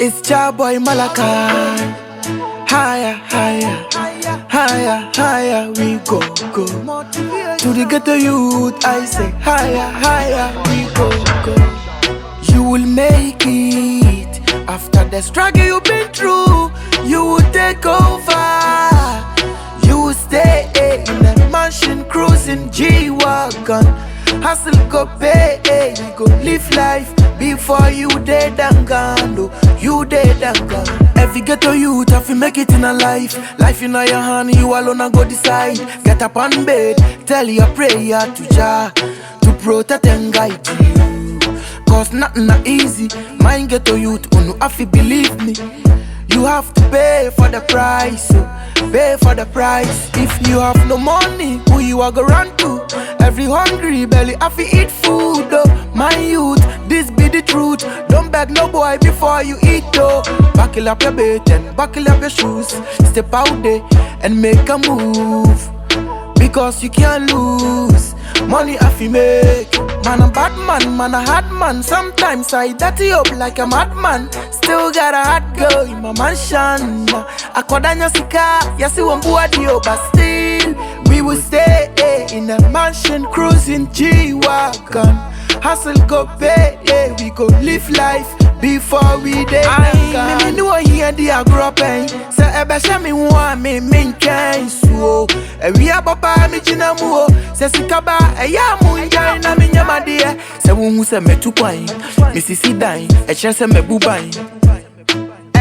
It's Jaboy Malachi. Higher, higher, higher, higher we go. To the ghetto youth, I say higher, higher we go. You will make it. After the struggle you've been through, you will take over. You will stay in a mansion, cruising G-Wagon. Hustle go pay, you go live life before you dead and gone. Oh, you dead and gone. Every ghetto youth have to make it in a life. Life in your hand, you alone and go decide. Get up on bed, tell your prayer to Jah to protect and guide you. Cause nothing not easy. Mind ghetto youth, you have to believe me. You have to pay for the price, pay for the price. If you have no money, who you are gonna run to? Every hungry belly have to eat food, oh. My youth, this be the truth. Don't beg no boy before you eat, oh. Buckle up your bait and buckle up your shoes. Step out there and make a move, because you can't lose. Money have to make. Man a bad man, man a hard man. Sometimes I dirty up like a madman. Still got a hot girl in my mansion. Akodanya sika, yasi wambuadio. But still, we will stay in a mansion, cruising G-Wagon. Hustle go pay, we go live life before we dead. I me know here the agro pain. Say ebe she me want me can so. We are papa me china muo. Say sikaba ya munja na me nyama de. Say won say me 2 point. Me sisi dan, e che say me buban.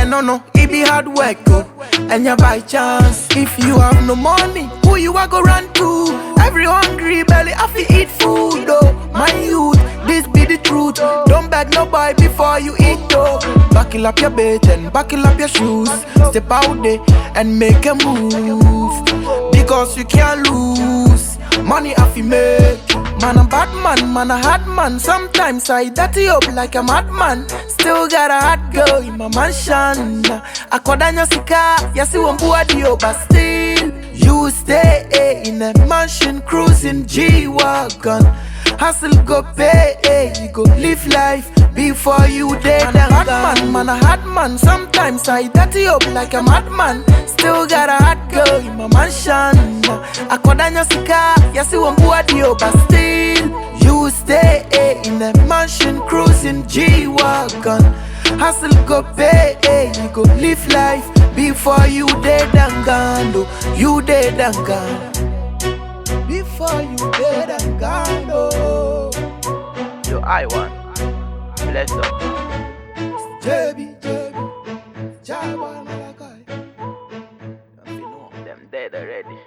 No, it be hard work, oh, and you by chance. If you have no money, who you are go run to? Every hungry belly have to eat food, oh. My youth, this be the truth. Don't beg no boy before you eat, oh. Buckle up your bait and buckle up your shoes. Step out there and make a move, because you can't lose. Money have to make. Man a bad man, man a hard man. Sometimes I dirty up like a madman. Still got a hot girl in my mansion. Akodanya sika, yasi wambuadio. But still, you stay in a mansion, cruising G-Wagon. Hustle go pay, you go live life before you dead and gone. Man a hard man. Sometimes I dirty up like a madman. Still got a hot girl in my mansion. Akodanya sika, yasi wambuadio. But still, you stay in a mansion, cruising G-Wagon. Hustle go pay, you go live life before you dead and gone. Oh, you dead and gone. Before you dead and gone, oh. Yo, I want. Bless up. JB, Jaboy Malachi. You know, them dead already.